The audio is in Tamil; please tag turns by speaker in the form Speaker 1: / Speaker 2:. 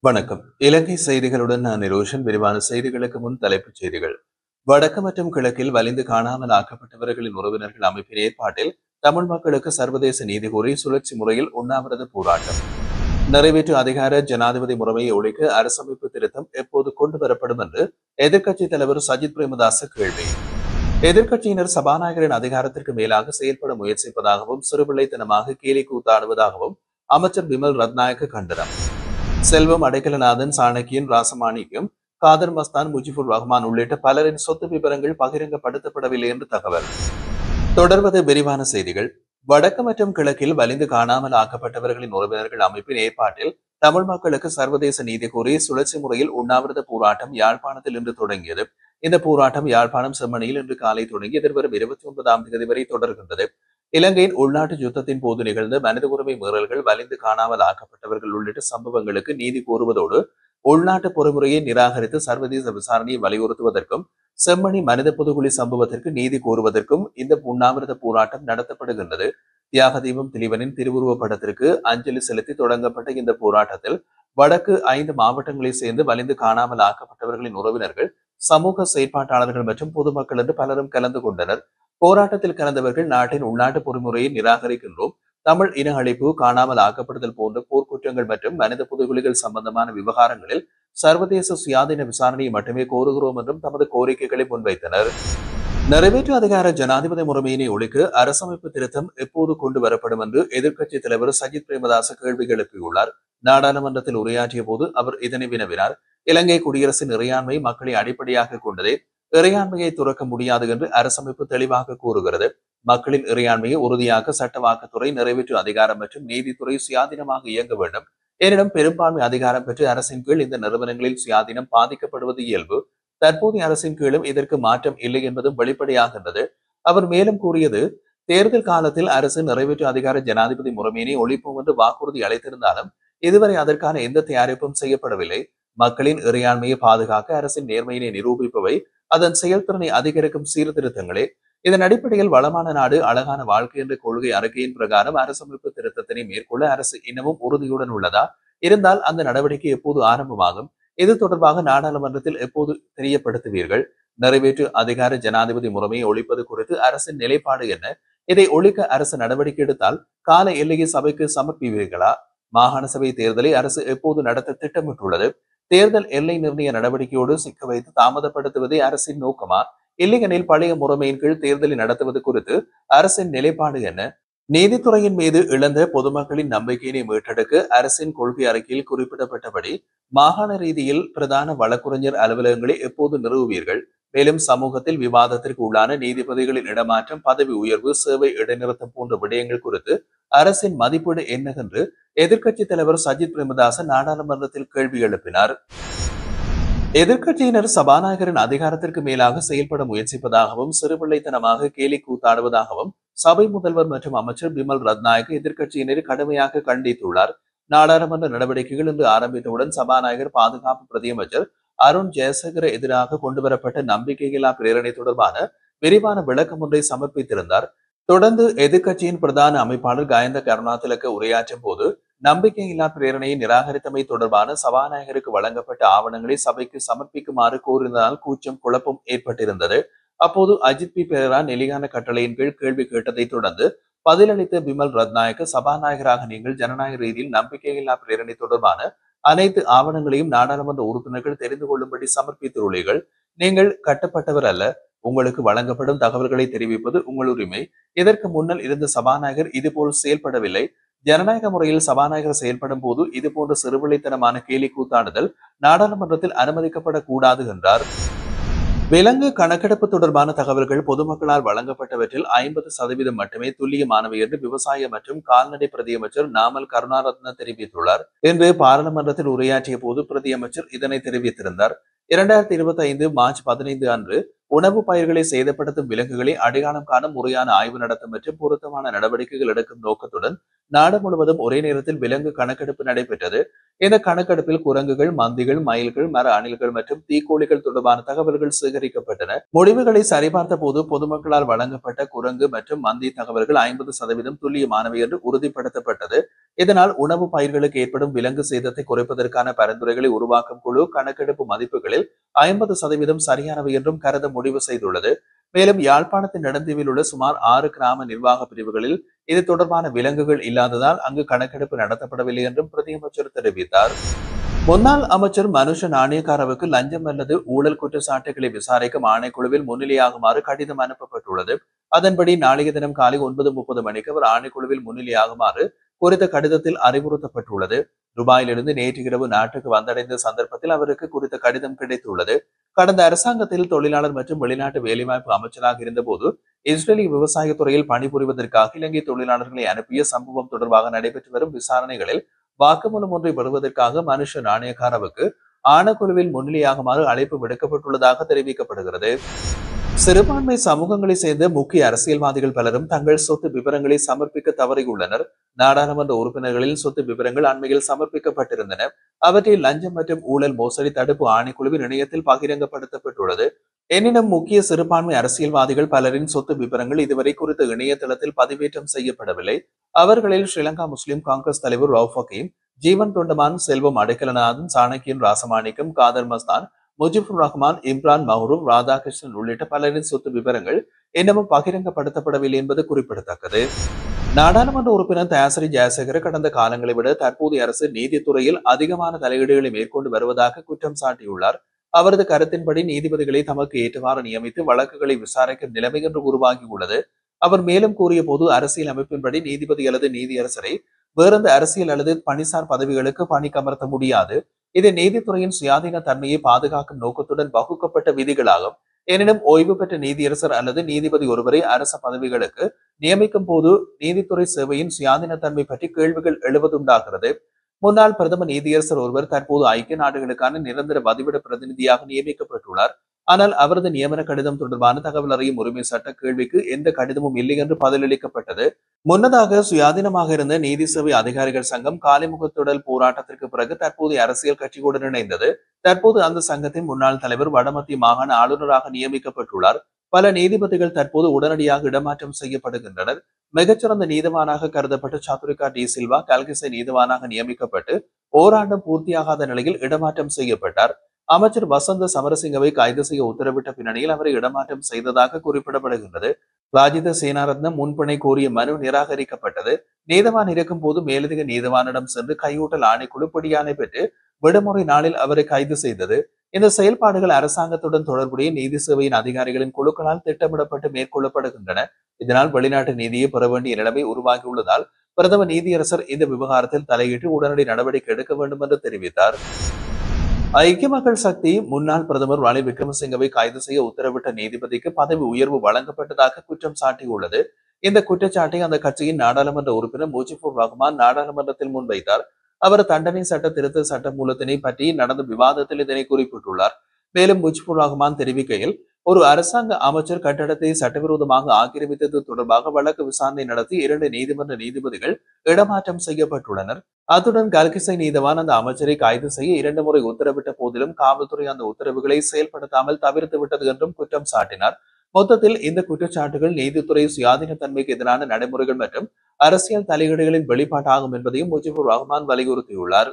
Speaker 1: வணக்கம். இலங்கை செய்திகளுடன் நான் நிரோஷன். விரிவான செய்திகளுக்கு முன் தலைப்புச் செய்திகள். வடக்கு மற்றும் கிழக்கில் வலிந்து காணாமல் ஆக்கப்பட்டவர்களின் உறவினர்கள் அமைப்பின் ஏற்பாட்டில் தமிழ் மக்களுக்கு சர்வதேச நீதி கோரி சுழற்சி முறையில் உண்ணாவிரத போராட்டம். நிறைவேற்று அதிகார ஜனாதிபதி முறைமையை ஒழிக்க அரசமைப்பு திருத்தம் எப்போது கொண்டு வரப்படும் என்று எதிர்க்கட்சித் தலைவர் சஜித் பிரேமதாச கேள்வி. எதிர்க்கட்சியினர் சபாநாயகரின் அதிகாரத்திற்கு மேலாக செயல்பட முயற்சிப்பதாகவும் சிறுபிள்ளைத்தனமாக கேலி கூத்தாடுவதாகவும் அமைச்சர் பிமல் ரத்நாயக்க கண்டனம். செல்வம் அடைக்கலநாதன், சாணக்கியன், ராசமாணிக்கம், காதர் மஸ்தான், முஜிபுர் ரஹ்மான் உள்ளிட்ட பலரின் சொத்து விவரங்கள் பகிரங்கப்படுத்தப்படவில்லை என்று தகவல். தொடர்வது விரிவான செய்திகள். வடக்கு மற்றும் கிழக்கில் வலிந்து காணாமல் ஆக்கப்பட்டவர்களின் உறவினர்கள் அமைப்பின் ஏற்பாட்டில் தமிழ் மக்களுக்கு சர்வதேச நீதி கோரி சுழற்சி முறையில் உண்ணாவிரத போராட்டம் யாழ்ப்பாணத்தில் இன்று தொடங்கியது. இந்த போராட்டம் யாழ்ப்பாணம் செம்மணியில் இன்று காலை தொடங்கி எதிர்வரும் 29ஆம் தேதி வரை தொடர்கின்றது. இலங்கையின் உள்நாட்டு யுத்தத்தின் போது நிகழ்ந்த மனித உரிமை மீறல்கள், வலிந்து காணாமல் ஆக்கப்பட்டவர்கள் உள்ளிட்ட சம்பவங்களுக்கு நீதி கோருவதோடு உள்நாட்டு பொறுமுறையை நிராகரித்து சர்வதேச விசாரணையை வலியுறுத்துவதற்கும் செம்மணி மனித புதுகுழி சம்பவத்திற்கு நீதி கோருவதற்கும் இந்த உண்ணாவிரத போராட்டம் நடத்தப்படுகின்றது. தியாக தீபம் திலீவனின் திருவுருவ படத்திற்கு அஞ்சலி செலுத்தி தொடங்கப்பட்ட இந்த போராட்டத்தில் வடக்கு 5 மாவட்டங்களை சேர்ந்து வலிந்து காணாமல் ஆக்கப்பட்டவர்களின் உறவினர்கள், சமூக செயற்பாட்டாளர்கள் மற்றும் பொதுமக்கள் என்று பலரும் கலந்து கொண்டனர். போராட்டத்தில் கலந்தவர்கள் நாட்டின் உள்நாட்டு பொறிமுறையை நிராகரிக்கின்றோம், தமிழ் இன அழிப்பு, காணாமல் ஆக்கப்படுதல் போன்ற போர்க்குற்றங்கள் மற்றும் மனித புதைகுலிகள் சம்பந்தமான விவகாரங்களில் சர்வதேச சுயாதீன விசாரணையை மட்டுமே கோருகிறோம் என்றும் தமது கோரிக்கைகளை முன்வைத்தனர். நிறைவேற்று அதிகார ஜனாதிபதி முறைமையினை ஒழிக்க அரசமைப்பு திருத்தம் எப்போது கொண்டு வரப்படும் என்று எதிர்க்கட்சித் தலைவர் சஜித் பிரேமதாச கேள்வி எழுப்பியுள்ளார். நாடாளுமன்றத்தில் உரையாற்றிய போது அவர் இதனை வினவினார். இலங்கை குடியரசின் இறையாண்மை மக்களை அடிப்படையாக கொண்டதே, இறையாண்மையை துறக்க முடியாது என்று அரசமைப்பு தெளிவாக கூறுகிறது. மக்களின் இறையாண்மையை உறுதியாக சட்டவாக்கத்துறை, நிறைவேற்று அதிகாரம் மற்றும் நீதித்துறை சுயாதீனமாக இயங்க வேண்டும். எனினும் பெரும்பான்மை அதிகாரம் பெற்று அரசின் கீழ் இந்த நிறுவனங்களில் சுயாதீனம் பாதிக்கப்படுவது இயல்பு. தற்போதைய அரசின் கீழும் இதற்கு மாற்றம் இல்லை என்பதும் வெளிப்படையாகின்றது. அவர் மேலும் கூறியது, தேர்தல் காலத்தில் அரசு நிறைவேற்று அதிகார ஜனாதிபதி முறைமையினை ஒழிப்போம் என்று வாக்குறுதி அளித்திருந்தாலும் இதுவரை அதற்கான எந்த தயாரிப்பும் செய்யப்படவில்லை. மக்களின் இறையாண்மையை பாதுகாக்க அரசின் நேர்மையினை நிரூபிப்பவை அதன் செயல்திறனை அதிகரிக்கும் சீர்திருத்தங்களே. இதன் அடிப்படையில் வளமான நாடு, அழகான வாழ்க்கை என்ற கொள்கை அறிக்கையின் பிரகாரம் அரசமைப்பு திருத்தத்தினை மேற்கொள்ள அரசு இன்னமும் உறுதியுடன் உள்ளதா? இருந்தால் அந்த நடவடிக்கை எப்போது ஆரம்பமாகும்? இது தொடர்பாக நாடாளுமன்றத்தில் எப்போது தெரியப்படுத்துவீர்கள்? நிறைவேற்று அதிகார ஜனாதிபதி முறைமையை ஒழிப்பது குறித்து அரசின் நிலைப்பாடு என்ன? இதை ஒழிக்க அரசு நடவடிக்கை எடுத்தால் கால எல்லையை சபைக்கு சமர்ப்பிப்பீர்களா? மாகாண சபை தேர்தலை அரசு எப்போது நடத்த திட்டமிட்டுள்ளது? தேர்தல் எல்லை நிர்ணய நடவடிக்கையோடு சிக்க வைத்து தாமதப்படுத்துவதே அரசின் நோக்கமா? இல்லையெனில் பழைய முறைமையின் கீழ் தேர்தலை நடத்துவது குறித்து அரசின் நிலைப்பாடு என்ன? நீதித்துறையின் மீது இழந்த பொதுமக்களின் நம்பிக்கையினை மீட்டெடுக்க அரசின் கொள்கை அறிக்கையில் குறிப்பிடப்பட்டபடி மாகாண ரீதியில் பிரதான வழக்குரைஞர் அலுவலகங்களை எப்போது நிறுவுவீர்கள்? மேலும் சமூகத்தில் விவாதத்திற்கு உள்ளான நீதிபதிகளின் இடமாற்றம், பதவி உயர்வு, சேவை இடைநிறுத்தம் போன்ற விடயங்கள் குறித்து அரசின் மதிப்பீடு என்ன என்று எதிர்க்கட்சித் தலைவர் சஜித் பிரேமதாச நாடாளுமன்றத்தில் கேள்வி எழுப்பினார். எதிர்க்கட்சியினர் சபாநாயகரின் அதிகாரத்திற்கு மேலாக செயல்பட முயற்சிப்பதாகவும் சிறுபிள்ளைத்தனமாக கேலி கூத்தாடுவதாகவும் சபை முதல்வர் மற்றும் அமைச்சர் பிமல் ரத்நாயக்க எதிர்க்கட்சியினரை கடுமையாக கண்டித்துள்ளார். நாடாளுமன்ற நடவடிக்கைகள் இன்று ஆரம்பித்தவுடன் சபாநாயகர், பாதுகாப்பு பிரதியமைச்சர் அருண் ஜெயசேகர எதிராக கொண்டுவரப்பட்ட நம்பிக்கையில்லா பிரேரணை தொடர்பான விரிவான விளக்கம் ஒன்றை சமர்ப்பித்திருந்தார். தொடர்ந்து எதிர்க்கட்சியின் பிரதான அமைப்பாளர் கயந்த கருணாதிலக்க உரையாற்றும் போது நம்பிக்கையில்லா பிரேரணையை நிராகரித்தமை தொடர்பான சபாநாயகருக்கு வழங்கப்பட்ட ஆவணங்களை சபைக்கு சமர்ப்பிக்குமாறு கோரினால் கூச்சம் குழப்பம் ஏற்பட்டிருந்தது. அப்போது அஜித் பி பெரேரா நெலியான கட்டளையின் கீழ் கேள்வி கேட்டதை தொடர்ந்து பதிலளித்த பிமல் ரத்நாயக்க, சபாநாயகராக நீங்கள் ஜனநாயக ரீதியில் நம்பிக்கையில்லா பிரேரணை தொடர்பான அனைத்து ஆவணங்களையும் நாடாளுமன்ற உறுப்பினர்கள் தெரிந்து கொள்ளும்படி சமர்ப்பித்துள்ளீர்கள். நீங்கள் கட்டப்பட்டவர் அல்ல. உங்களுக்கு வழங்கப்படும் தகவல்களை தெரிவிப்பது உங்கள் உரிமை. இதற்கு முன்னர் இருந்த சபாநாயகர் இதுபோல் செயல்படவில்லை. ஜனநாயக முறையில் சபாநாயகர் செயல்படும் போது இதுபோன்ற சிறுபிள்ளைத்தனமான கேலி கூத்தாடுதல் நாடாளுமன்றத்தில் அனுமதிக்கப்படக்கூடாது என்றார். விலங்கு கணக்கெடுப்பு தொடர்பான தகவல்கள் பொதுமக்களால் வழங்கப்பட்டவற்றில் 50% மட்டுமே துல்லியமானவை என்று விவசாய மற்றும் கால்நடை பிரதியமைச்சர் நாமல் கருணாரத்ன தெரிவித்துள்ளார். இன்று பாராளுமன்றத்தில் உரையாற்றிய போது பிரதியமைச்சர் இதனை தெரிவித்திருந்தார். 2025 மார்ச் 15 அன்று உணவு பயிர்களை சேதப்படுத்தும் விலங்குகளை அடையாளம் காணும் முறையான ஆய்வு நடத்தும் மற்றும் பொருத்தமான நடவடிக்கைகள் எடுக்கும் நோக்கத்துடன் நாடு முழுவதும் ஒரே நேரத்தில் விலங்கு கணக்கெடுப்பு நடைபெற்றது. இந்த கணக்கெடுப்பில் குரங்குகள், மந்திகள், மயில்கள், மர அணில்கள் மற்றும் தீக்கோழிகள் தொடர்பான தகவல்கள் சேகரிக்கப்பட்டன. முடிவுகளை சரிபார்த்த போது பொதுமக்களால் வழங்கப்பட்ட குரங்கு மற்றும் மந்தி தகவல்கள் 50% துல்லியமானவை என்று உறுதிப்படுத்தப்பட்டது. இதனால் உணவு பயிர்களுக்கு ஏற்படும் விலங்கு சேதத்தை குறைப்பதற்கான பரிந்துரைகளை உருவாக்கும் குழு கணக்கெடுப்பு மதிப்புகளில் 50% சரியானவை என்றும் கருத முடிவு செய்துள்ளது. மேலும் யாழ்ப்பாணத்தின் நெடுந்தீவில் உள்ள சுமார் 6 கிராம நிர்வாக பிரிவுகளில் இது தொடர்பான விலங்குகள் இல்லாததால் அங்கு கணக்கெடுப்பு நடத்தப்படவில்லை என்றும் பிரதியமைச்சர் தெரிவித்தார். முன்னாள் அமைச்சர் மனுஷ நாணயக்காரவுக்கு லஞ்சம் அல்லது ஊழல் குற்றச்சாட்டுகளை விசாரிக்கும் ஆணைக்குழுவில் முன்னிலையாகுமாறு கடிதம் அனுப்பப்பட்டுள்ளது. அதன்படி நாளைய தினம் காலை 9:30 மணிக்கு அவர் ஆணைக்குழுவில் முன்னிலையாகுமாறு குறித்த கடிதத்தில் அறிவுறுத்தப்பட்டுள்ளது. துபாயிலிருந்து நேற்று இரவு நாட்டுக்கு வந்தடைந்த சந்தர்ப்பத்தில் அவருக்கு குறித்த கடிதம் கிடைத்துள்ளது. கடந்த அரசாங்கத்தில் தொழிலாளர் மற்றும் வெளிநாட்டு வேலைவாய்ப்பு அமைச்சராக இருந்தபோது இஸ்ரேலிய விவசாய துறையில் பணிபுரிவதற்காக இலங்கை தொழிலாளர்களை அனுப்பிய சம்பவம் தொடர்பாக நடைபெற்று வரும் விசாரணைகளில் வாக்குமூலம் ஒன்றை பெறுவதற்காக மனுஷ நாணயக்காரவுக்கு ஆணைக்குழுவில் முன்னிலையாகுமாறு அழைப்பு விடுக்கப்பட்டுள்ளதாக தெரிவிக்கப்படுகிறது. சிறுபான்மை சமூகங்களை சேர்ந்த முக்கிய அரசியல்வாதிகள் பலரும் தங்கள் சொத்து விவரங்களை சமர்ப்பிக்க தவறியுள்ளனர். நாடாளுமன்ற உறுப்பினர்களின் சொத்து விவரங்கள் அண்மையில் சமர்ப்பிக்கப்பட்டிருந்தன. அவற்றில் லஞ்சம் மற்றும் ஊழல் மோசடி தடுப்பு ஆணைக்குழுவின் இணையத்தில் பகிரங்கப்படுத்தப்பட்டுள்ளது. எனினும் முக்கிய சிறுபான்மை அரசியல்வாதிகள் பலரின் சொத்து விவரங்கள் இதுவரை குறித்த இணையதளத்தில் பதிவேற்றம் செய்யப்படவில்லை. அவர்களில் ஸ்ரீலங்கா முஸ்லிம் காங்கிரஸ் தலைவர் ரவுஃப் ஹக்கீம், ஜீவன் தொண்டமான், செல்வம் அடைக்கலநாதன், சாணக்கியன் ராசமாணிக்கம், காதர் மஸ்தான், முஜிபுர் ரஹ்மான், இம்ரான் மஹ்ரூப், ராதாகிருஷ்ணன் உள்ளிட்ட பலரின் சொத்து விவரங்கள் இன்னமும் பகிரங்கப்படுத்தப்படவில்லை என்பது குறிப்பிடத்தக்கது. நாடாளுமன்ற உறுப்பினர் தயாசிரி ஜெயசேகர கடந்த காலங்களை விட தற்போதைய அரசு நீதித்துறையில் அதிகமான தலையீடுகளை மேற்கொண்டு வருவதாக குற்றம் சாட்டியுள்ளார். அவரது கருத்தின்படி நீதிபதிகளை தமக்கு ஏற்றவாறு நியமித்து வழக்குகளை விசாரிக்கும் நிலைமை என்று உருவாகியுள்ளது. அவர் மேலும் கூறிய போது அரசியல் அமைப்பின்படி நீதிபதி அல்லது நீதியரசரை வேறெந்த அரசியல் அல்லது பணிசார் பதவிகளுக்கு பணிக்கமர்த்த முடியாது. இது நீதித்துறையின் சுயாதீன தன்மையை பாதுகாக்கும் நோக்கத்துடன் வகுக்கப்பட்ட விதிகளாகும். எனினும் ஓய்வு பெற்ற நீதியரசர் அல்லது நீதிபதி ஒருவரை அரச பதவிகளுக்கு நியமிக்கும் போது நீதித்துறை சேவையின் சுயாதீன தன்மை பற்றி கேள்விகள் எழுவதுண்டாகிறது. முன்னாள் பிரதம நீதியரசர் ஒருவர் தற்போது ஐக்கிய நாடுகளுக்கான நிரந்தர வதிவிட பிரதிநிதியாக நியமிக்கப்பட்டுள்ளார். ஆனால் அவரது நியமன கடிதம் தொடர்பான தகவல் அறியும் உரிமை சட்ட கேள்விக்கு எந்த கடிதமும் இல்லை என்று பதிலளிக்கப்பட்டது. முன்னதாக சுயாதீனமாக இருந்த நீதி சேவை அதிகாரிகள் சங்கம் காலிமுகத்துடல் போராட்டத்திற்கு பிறகு தற்போதைய அரசியல் கட்சியுடன் இணைந்தது. தற்போது அந்த சங்கத்தின் முன்னாள் தலைவர் வடமத்திய மாகாண ஆளுநராக நியமிக்கப்பட்டுள்ளார். பல நீதிபதிகள் தற்போது உடனடியாக இடமாற்றம் செய்யப்படுகின்றனர். மிகச்சிறந்த நீதிவானாக கருதப்பட்ட சதுரிகா டி சில்வா கல்கிசை நீதிவானாக நியமிக்கப்பட்டு ஓராண்டும் பூர்த்தியாகாத நிலையில் இடமாற்றம் செய்யப்பட்டார். அமைச்சர் வசந்த சமரசிங்கவை கைது செய்ய உத்தரவிட்ட பின்னணியில் அவரை இடமாற்றம் செய்ததாக குறிப்பிடப்படுகின்றது. ராஜித சேனாரத்னம் முன்பிணை கோரிய மனு நிராகரிக்கப்பட்டது. நீதவான் இருக்கும் போது மேலதிக நீதவானிடம் சென்று கையூட்டல் ஆணைக்குழு பிடியாணை பெற்று விடுமுறை நாளில் அவரை கைது செய்தது. இந்த செயல்பாடுகள் அரசாங்கத்துடன் தொடர்புடைய நீதி சேவையின் அதிகாரிகளின் குழுக்களால் திட்டமிடப்பட்டு மேற்கொள்ளப்படுகின்றன. இதனால் வெளிநாட்டு நீதியை பெற வேண்டிய நிலைமை உருவாகியுள்ளதால் பிரதம நீதியரசர் இந்த விவகாரத்தில் தலையிட்டு உடனடி நடவடிக்கை எடுக்க வேண்டும் என்று தெரிவித்தார். ஐக்கிய மக்கள் சக்தி முன்னாள் பிரதமர் ரணில் விக்ரமசிங்கவை கைது செய்ய உத்தரவிட்ட நீதிபதிக்கு பதவி உயர்வு வழங்கப்பட்டதாக குற்றம் சாட்டியுள்ளது. இந்த குற்றச்சாட்டை அந்த கட்சியின் நாடாளுமன்ற உறுப்பினர் முஜிபுர் ரஹ்மான் நாடாளுமன்றத்தில் முன்வைத்தார். அவர் தண்டனை சட்ட திருத்த சட்ட மூலத்தினை பற்றி நடந்த விவாதத்தில் இதனை குறிப்பிட்டுள்ளார். மேலும் முஜிபுர் ரஹ்மான் தெரிவிக்கையில், ஒரு அரசாங்க அமைச்சர் கட்டடத்தை சட்டவிரோதமாக ஆக்கிரமித்தது தொடர்பாக வழக்கு விசாரணை நடத்தி 2 நீதிமன்ற நீதிபதிகள் இடமாற்றம் செய்யப்பட்டுள்ளனர். அத்துடன் கல்கிசை நீதவான் அந்த அமைச்சரை கைது செய்ய 2 முறை உத்தரவிட்ட போதிலும் காவல்துறை அந்த உத்தரவுகளை செயல்படுத்தாமல் தவிர்த்து விட்டது என்றும் குற்றம் சாட்டினார். மொத்தத்தில் இந்த குற்றச்சாட்டுகள் நீதித்துறை சுயாதீன தன்மைக்கு எதிரான நடைமுறைகள் மற்றும் அரசியல் தலையீடுகளின் வெளிப்பாட்டாகும் என்பதையும் முஜிபுர் ரஹ்மான் வலியுறுத்தியுள்ளார்.